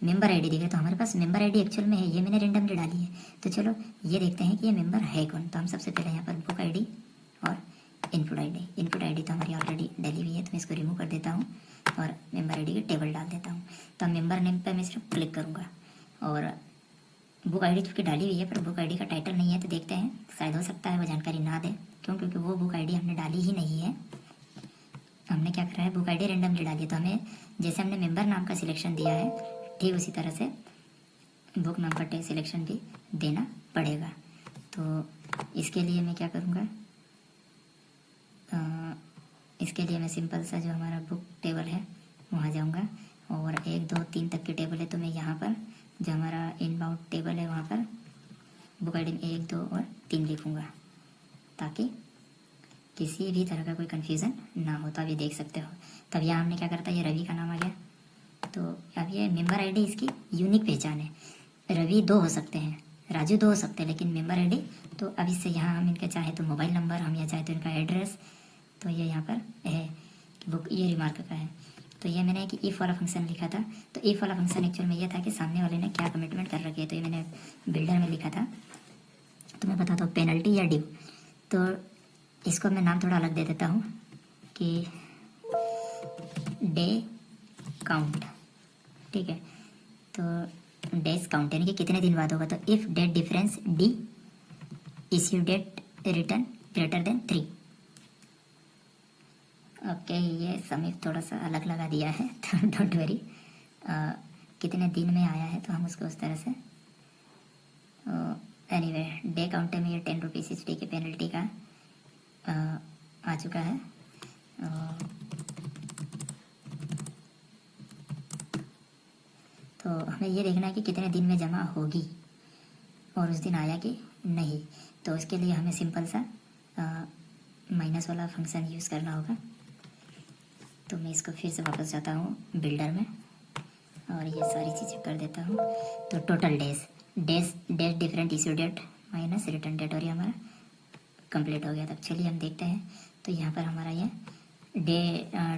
मेंबर आईडी दिख रही है। तो हमारे पास मेंबर आईडी एक्चुअल में है, ये मैंने रेंडमली डाली है। तो चलो ये देखते हैं कि ये मेंबर है कौन। तो हम सबसे पहले यहाँ पर बुक आईडी और इनपुट आईडी तो हमारी ऑलरेडी डाली हुई है, तो मैं इसको रिमूव कर देता हूँ और मेंबर आईडी की टेबल डाल देता हूँ। तो मेंबर नेम पर मैं सिर्फ क्लिक करूँगा, और बुक आईडी चूँकि डाली हुई है पर बुक आईडी का टाइटल नहीं है, तो देखते हैं, शायद हो सकता है वो जानकारी ना दे। क्यों? क्योंकि वो बुक आईडी हमने डाली ही नहीं है। हमने क्या करा है, बुक आईडी रेंडमली डाली है। तो हमें जैसे हमने मेंबर नाम का सिलेक्शन दिया है, ठीक उसी तरह से बुक नाम का सिलेक्शन भी देना पड़ेगा। तो इसके लिए मैं क्या करूँगा, इसके लिए मैं सिंपल सा जो हमारा बुक टेबल है वहाँ जाऊँगा, और 1 2 3 तक की टेबल है, तो मैं यहाँ पर जो हमारा इनबाउंड टेबल है वहाँ पर बुक आईडी में 1 2 और 3 लिखूँगा, ताकि किसी भी तरह का कोई कन्फ्यूज़न ना हो। तो आप ये देख सकते हो, तब यहाँ हमने क्या करता है, ये रवि का नाम आ गया। तो अब ये मेंबर आईडी इसकी यूनिक पहचान है। रवि 2 हो सकते हैं, राजू 2 हो सकते हैं, लेकिन मेंबर आईडी, तो अब इससे यहाँ हम इनका चाहे तो मोबाइल नंबर, हम या चाहे तो इनका एड्रेस, तो ये यहाँ पर है कि बुक, ये रिमार्क का है। तो ये मैंने कि इफ़ वाला फंक्शन लिखा था। तो इफ़ वाला फंक्शन एक्चुअल में ये था कि सामने वाले ने क्या कमिटमेंट कर रखी है, तो ये मैंने बिल्डर में लिखा था। तो मैं बताता हूँ पेनल्टी या ड्यू। तो इसको मैं नाम थोड़ा अलग दे देता हूँ कि डे काउंट। ठीक है, तो डेज काउंट यानी कि कितने दिन बाद होगा। तो if date difference D, issue date return greater than 3। Okay, ये समीप थोड़ा सा अलग लगा दिया है, तो डोंट वरी। कितने दिन में आया है तो हम उसको उस तरह से, एनीवे डे काउंट में ये 10 रुपीज़ इस डे की पेनल्टी का आ चुका है। तो हमें ये देखना है कि कितने दिन में जमा होगी और उस दिन आया कि नहीं। तो उसके लिए हमें सिंपल सा माइनस वाला फंक्शन यूज़ करना होगा। तो मैं इसको फिर से वापस जाता हूँ बिल्डर में और ये सारी चीज़ें कर देता हूँ। तो total days different issue date minus return date, और ये हमारा कंप्लीट हो गया। तब चलिए हम देखते हैं। तो यहाँ पर हमारा ये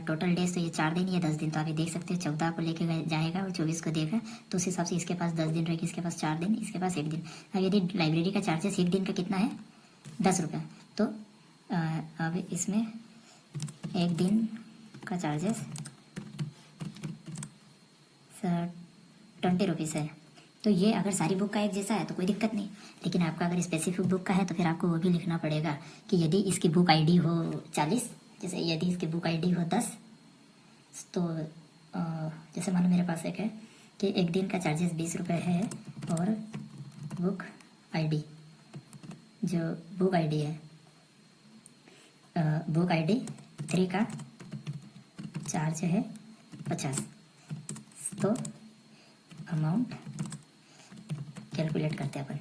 टोटल डेज, तो ये 4 दिन, ये 10 दिन। तो आप ये देख सकते हैं 14 को लेके जाएगा और 24 को देगा, तो उस हिसाब से इसके पास 10 दिन रहेगी, इसके पास 4 दिन, इसके पास 1 दिन। अब यदि लाइब्रेरी का चार्जेस 1 दिन का कितना है, 10 रुपये, तो अब इसमें 1 दिन का चार्जेस ₹20 है। तो ये अगर सारी बुक का एक जैसा है तो कोई दिक्कत नहीं, लेकिन आपका अगर स्पेसिफिक बुक का है तो फिर आपको वो भी लिखना पड़ेगा कि यदि इसकी बुक आईडी हो 40, जैसे यदि इसकी बुक आईडी हो 10, तो जैसे मान लो मेरे पास एक है कि एक दिन का चार्जेस ₹20 है, और बुक आईडी, जो बुक आईडी है, बुक आईडी 3 का चार्ज है 50। तो अमाउंट कैलकुलेट करते हैं अपन,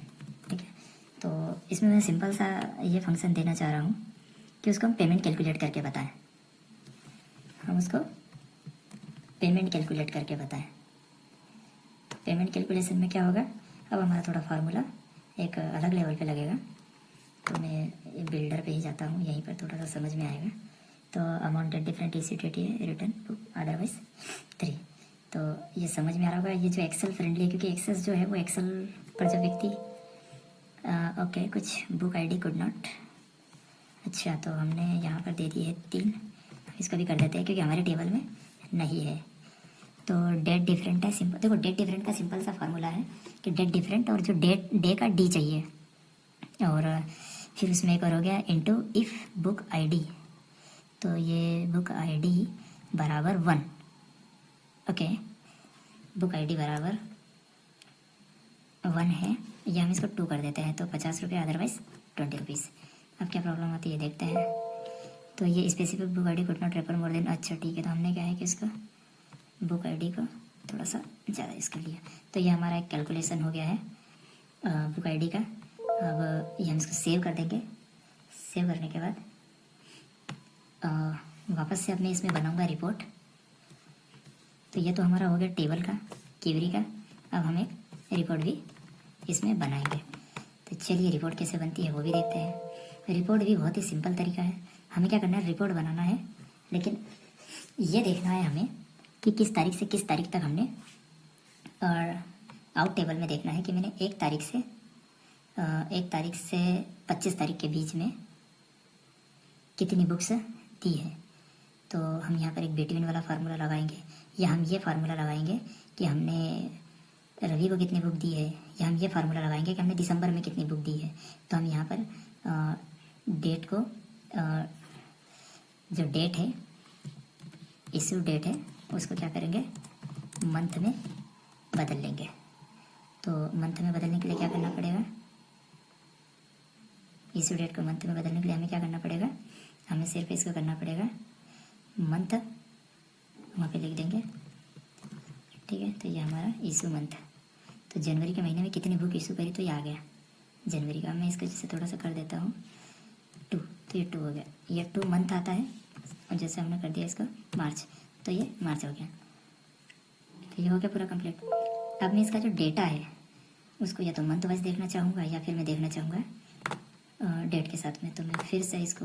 ठीक है। तो इसमें मैं सिंपल सा ये फंक्शन देना चाह रहा हूँ कि उसको हम पेमेंट कैलकुलेट करके बताएं, हम उसको पेमेंट कैलकुलेट करके बताएं। तो पेमेंट कैलकुलेशन में क्या होगा, अब हमारा थोड़ा फार्मूला एक अलग लेवल पे लगेगा। तो मैं बिल्डर पे ही जाता हूँ, यहीं पर थोड़ा सा समझ में आएगा। तो अमाउंट डेट डिफरेंट ECTT है, रिटर्न बुक अदरवाइज 3। तो ये समझ में आ रहा होगा। ये जो एक्सेल फ्रेंडली है, क्योंकि एक्सेस जो है वो एक्सेल पर जो व्यक्ति ओके कुछ बुक आईडी कुड नॉट, अच्छा तो हमने यहाँ पर दे दी है 3, इसको भी कर देते हैं क्योंकि हमारे टेबल में नहीं है। तो डेट डिफरेंट है, सिंपल देखो डेट डिफरेंट का सिंपल सा फार्मूला है कि डेट डिफरेंट और जो डेट डे का डी चाहिए, और फिर उसमें एक और हो गया इनटू इफ़ बुक आईडी। तो ये बुक आईडी बराबर 1, ओके बुक आईडी बराबर 1 है, या हम इसको 2 कर देते हैं तो ₹50, अदरवाइज ₹20। अब क्या प्रॉब्लम आती है देखते हैं। तो ये specific book ID could not refer more than, अच्छा ठीक है। तो हमने क्या है कि इसका बुक आईडी को थोड़ा सा ज़्यादा इसके लिए, तो ये हमारा एक कैलकुलेशन हो गया है बुक आईडी का। अब ये हम इसको सेव कर देंगे। सेव करने के बाद वापस से अपने इसमें बनाऊंगा रिपोर्ट। तो ये तो हमारा हो गया टेबल का, क्वेरी का। अब हम एक रिपोर्ट भी इसमें बनाएंगे। तो चलिए रिपोर्ट कैसे बनती है वो भी देखते हैं। रिपोर्ट भी बहुत ही सिंपल तरीका है। हमें क्या करना है, रिपोर्ट बनाना है, लेकिन ये देखना है हमें कि किस तारीख से किस तारीख तक हमने, और आउट टेबल में देखना है कि मैंने 1 तारीख से 25 तारीख के बीच में कितनी बुक्स दी है। तो हम यहाँ पर एक बिटवीन वाला फार्मूला लगाएंगे, या हम ये फार्मूला लगाएंगे कि हमने रवि को कितनी बुक दी है, या हम ये फार्मूला लगाएंगे कि हमने दिसंबर में कितनी बुक दी है। तो हम यहाँ पर डेट को, जो डेट है, इश्यू डेट है, उसको क्या करेंगे, मंथ में बदल लेंगे। तो मंथ में बदलने के लिए क्या करना पड़ेगा, इश्यू डेट को मंथ में बदलने के लिए हमें क्या करना पड़ेगा, हमें सिर्फ इसको करना पड़ेगा मंथ, वहाँ पे लिख देंगे, ठीक है। तो ये हमारा इशू मंथ। तो जनवरी के महीने में कितनी बुक इशू करी, तो ये आ गया जनवरी का। मैं इसको जैसे थोड़ा सा कर देता हूँ 2, तो ये 2 हो गया। ये 2 मंथ आता है, और जैसे हमने कर दिया इसको मार्च, तो ये मार्च हो गया। तो ये हो गया पूरा कंप्लीट। अब मैं इसका जो डेटा है उसको या तो मंथ वाइज देखना चाहूँगा, या फिर मैं देखना चाहूँगा डेट के साथ में। तो मैं फिर से इसको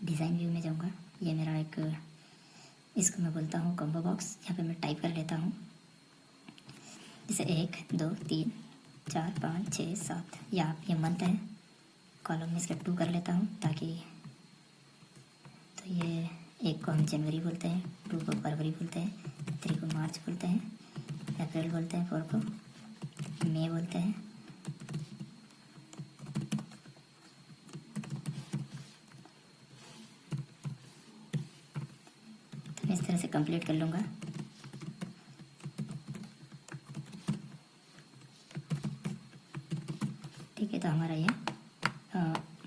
डिज़ाइन व्यू में जाऊँगा। ये मेरा एक, इसको मैं बोलता हूँ कॉम्बो बॉक्स। यहाँ पे मैं टाइप कर लेता हूँ जैसे 1 2 3 4 5 6 7, या ये मंथ है, कॉलम में इसका 2 कर लेता हूँ ताकि, तो ये 1 को हम जनवरी बोलते हैं, 2 को फरवरी बोलते हैं, 3 को मार्च बोलते हैं, अप्रैल बोलते हैं, 4 को मई बोलते हैं, तो मैं इस तरह से कंप्लीट कर लूँगा। ठीक है, तो हमारा ये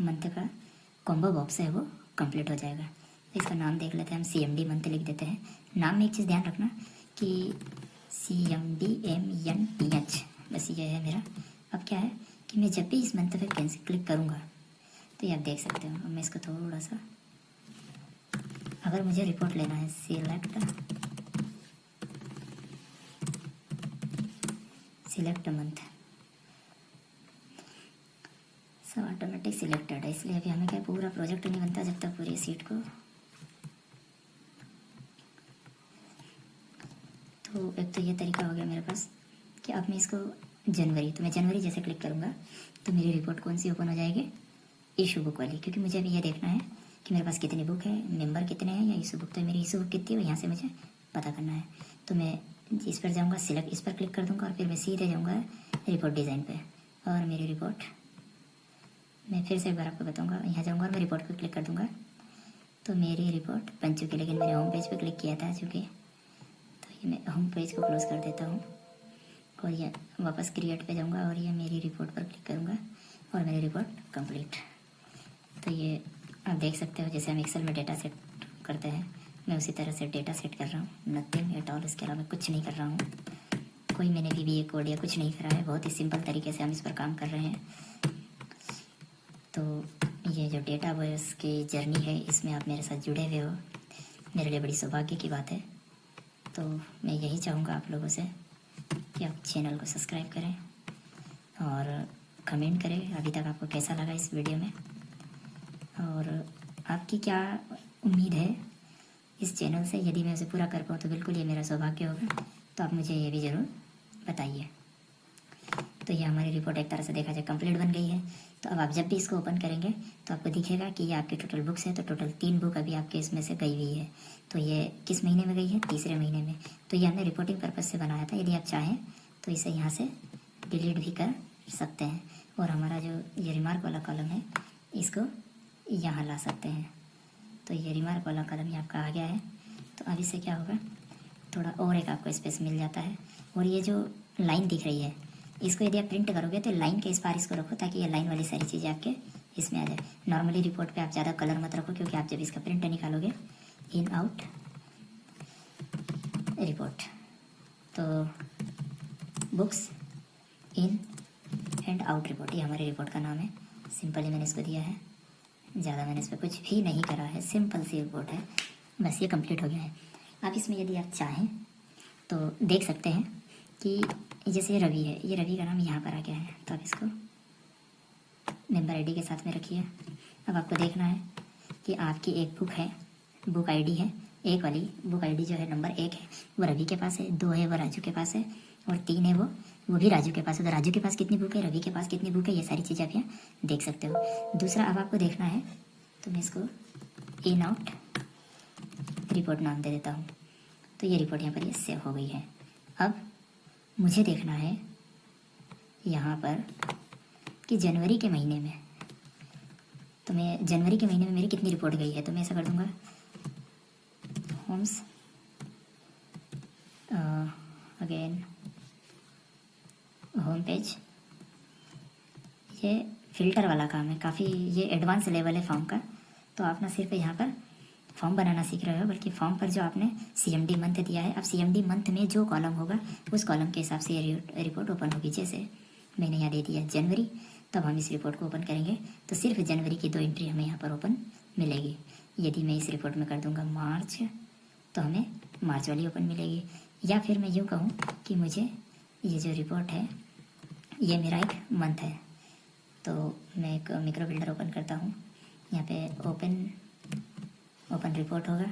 मंथ का कॉम्बो बॉक्स है वो कंप्लीट हो जाएगा। इसका नाम देख लेते हैं हम, CMD मंथ लिख देते हैं। नाम में एक चीज़ ध्यान रखना कि CMDMNTH, बस ये है मेरा। अब क्या है कि मैं जब भी इस मंथ पे कैंसिल क्लिक करूँगा तो ये आप देख सकते हो। अब मैं इसको थोड़ा सा, अगर मुझे रिपोर्ट लेना है, सिलेक्ट मंथ, सब ऑटोमेटिक सिलेक्टेड है, इसलिए अभी हमें क्या पूरा प्रोजेक्ट नहीं बनता जब तक पूरी सीट को। तो एक तो ये तरीका हो गया मेरे पास कि अब मैं इसको जनवरी, तो मैं जनवरी जैसे क्लिक करूँगा तो मेरी रिपोर्ट कौन सी ओपन हो जाएगी, इशू बुक वाली, क्योंकि मुझे अभी ये देखना है कि मेरे कितनी बुक है, मेंबर कितने हैं, या इशू बुक। तो मेरी इशू बुक कितनी है यहाँ से मुझे पता करना है। तो मैं इस पर जाऊंगा, सिलेक्ट इस पर क्लिक कर दूंगा और फिर मैं सीधे जाऊंगा रिपोर्ट डिज़ाइन पे और मेरी रिपोर्ट मैं फिर से एक बार आपको बताऊंगा। यहाँ जाऊंगा और मैं रिपोर्ट पे क्लिक कर दूंगा तो मेरी रिपोर्ट बन चुकी है, लेकिन मैंने होम पेज पे क्लिक किया था चूँकि। तो ये मैं होम पेज को क्लोज़ कर देता हूँ और ये वापस क्रिएट पे जाऊँगा और ये मेरी रिपोर्ट पर क्लिक करूँगा और मेरी रिपोर्ट कंप्लीट। तो ये आप देख सकते हो जैसे हम एक्सेल में डेटा सेट करते हैं, मैं उसी तरह से डेटा सेट कर रहा हूँ। नथिंग एट ऑल, इसके अलावा मैं कुछ नहीं कर रहा हूँ। कोई मैंने VBA कोड या कुछ नहीं करा है, बहुत ही सिंपल तरीके से हम इस पर काम कर रहे हैं। तो ये जो डेटाबेस की जर्नी है इसमें आप मेरे साथ जुड़े हुए हो, मेरे लिए बड़ी सौभाग्य की बात है। तो मैं यही चाहूँगा आप लोगों से कि आप चैनल को सब्सक्राइब करें और कमेंट करें अभी तक आपको कैसा लगा इस वीडियो में, और आपकी क्या उम्मीद है इस चैनल से। यदि मैं उसे पूरा कर पाऊँ तो बिल्कुल ये मेरा सौभाग्य होगा। तो आप मुझे ये भी ज़रूर बताइए। तो ये हमारी रिपोर्ट एक तरह से देखा जाए कंप्लीट बन गई है। तो अब आप जब भी इसको ओपन करेंगे तो आपको दिखेगा कि ये आपकी टोटल बुक्स है। तो टोटल 3 बुक अभी आपके इसमें से गई हुई है। तो ये किस महीने में गई है? तीसरे महीने में। तो ये हमने रिपोर्टिंग पर्पज़ से बनाया था। यदि आप चाहें तो इसे यहाँ से डिलीट भी कर सकते हैं और हमारा जो ये रिमार्क वाला कॉलम है इसको यहाँ ला सकते हैं। तो ये रिमार्क वाला कॉलम ही आपका आ गया है। तो अब इससे क्या होगा, थोड़ा और एक आपको स्पेस मिल जाता है। और ये जो लाइन दिख रही है इसको यदि आप प्रिंट करोगे तो लाइन के इस पार इसको रखो ताकि ये लाइन वाली सारी चीज़ें आपके इसमें आ जाए। नॉर्मली रिपोर्ट पे आप ज़्यादा कलर मत रखो, क्योंकि आप जब इसका प्रिंट निकालोगे इन आउट रिपोर्ट, तो books in and out report ये हमारी रिपोर्ट का नाम है। सिंपली मैंने इसको दिया है, ज़्यादा मैंने इस पर कुछ भी नहीं करा है, सिंपल सी रिपोर्ट है, बस ये कंप्लीट हो गया है। अब इसमें यदि आप चाहें तो देख सकते हैं कि जैसे ये रवि है, ये रवि का नाम यहाँ पर आ गया है। तो आप इसको मेंबर आईडी के साथ में रखिए। अब आपको देखना है कि आपकी एक बुक है, बुक आईडी है, एक वाली बुक आईडी जो है नंबर 1 है वो रवि के पास है, 2 है वो राजू के पास है और 3 है वो भी राजू के पास है। तो राजू के पास कितनी बुक है, रवि के पास कितनी बुक है, ये सारी चीज़ें आप यहाँ देख सकते हो। दूसरा अब आपको देखना है तो मैं इसको इन आउट रिपोर्ट नाम दे देता हूँ। तो ये रिपोर्ट यहाँ पर ये सेव हो गई है। अब मुझे देखना है यहाँ पर कि जनवरी के महीने में, तो मैं जनवरी के महीने में मेरी कितनी रिपोर्ट गई है। तो मैं ऐसा कर दूँगा होम्स अगेन होम पेज। ये फ़िल्टर वाला काम है, काफ़ी ये एडवांस लेवल है फॉर्म का। तो आप ना सिर्फ यहाँ पर फॉर्म बनाना सीख रहे हो, बल्कि फॉर्म पर जो आपने CMD मंथ दिया है, अब CMD मंथ में जो कॉलम होगा उस कॉलम के हिसाब से ये रिपोर्ट ओपन होगी। जैसे मैंने यहाँ दे दिया जनवरी, तब हम इस रिपोर्ट को ओपन करेंगे तो सिर्फ जनवरी की 2 एंट्री हमें यहाँ पर ओपन मिलेगी। यदि मैं इस रिपोर्ट में कर दूँगा मार्च तो हमें मार्च वाली ओपन मिलेगी। या फिर मैं यूँ कहूँ कि मुझे ये जो रिपोर्ट है ये मेरा एक मंथ है, तो मैं एक मिक्रो बिल्डर ओपन करता हूँ। यहाँ पे ओपन रिपोर्ट होगा,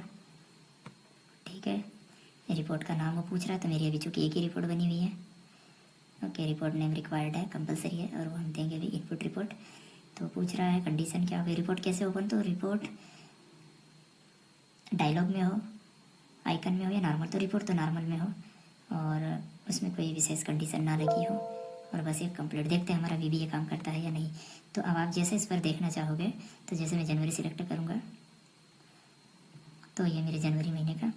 ठीक है। रिपोर्ट का नाम वो पूछ रहा है, तो मेरी अभी चूँकि एक ही रिपोर्ट बनी हुई है। ओके, रिपोर्ट नेम रिक्वायर्ड है, कंपलसरी है, और वो हम देंगे भी इनपुट रिपोर्ट। तो पूछ रहा है कंडीशन क्या होगी, रिपोर्ट कैसे ओपन, तो रिपोर्ट डायलॉग में हो, आइकन में हो या नॉर्मल। तो रिपोर्ट तो नॉर्मल में हो और उसमें कोई विशेष कंडीशन ना लगी हो और बस एक कंप्लीट। देखते हैं हमारा VBA काम करता है या नहीं। तो अब आप जैसे इस पर देखना चाहोगे तो जैसे मैं जनवरी सिलेक्ट करूँगा तो ये मेरे जनवरी महीने का,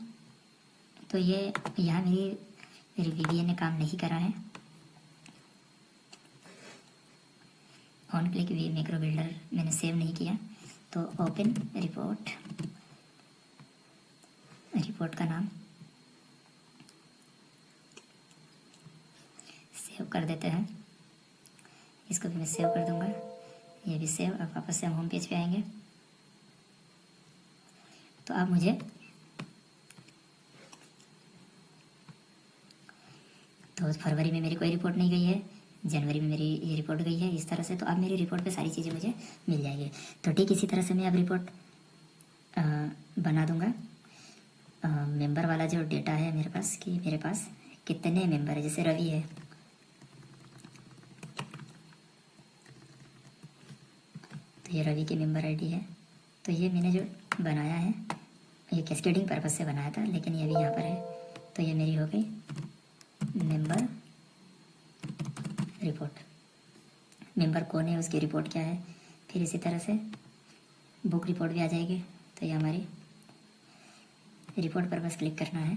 तो ये यहाँ मेरी VBA ने काम नहीं करा है। ऑन क्लिक भी मैक्रो बिल्डर मैंने सेव नहीं किया, तो ओपन रिपोर्ट का नाम सेव कर देते हैं। इसको भी मैं सेव कर दूंगा, ये भी सेव। अब वापस से हम होम पेज पे आएंगे। तो अब मुझे तो फरवरी में मेरी कोई रिपोर्ट नहीं गई है, जनवरी में मेरी ये रिपोर्ट गई है इस तरह से। तो अब मेरी रिपोर्ट पे सारी चीज़ें मुझे मिल जाएगी। तो ठीक इसी तरह से मैं अब रिपोर्ट बना दूंगा। मेंबर वाला जो डेटा है मेरे पास, कि मेरे पास कितने मेंबर है, जैसे रवि है तो ये रवि की मेंबर आईडी है। तो ये मैंने जो बनाया है ये कैस्केडिंग पर्पज़ से बनाया था, लेकिन ये भी यहाँ पर है। तो ये मेरी हो गई मेंबर रिपोर्ट, मेंबर कौन है उसकी रिपोर्ट क्या है। फिर इसी तरह से बुक रिपोर्ट भी आ जाएगी। तो ये हमारी रिपोर्ट पर बस क्लिक करना है।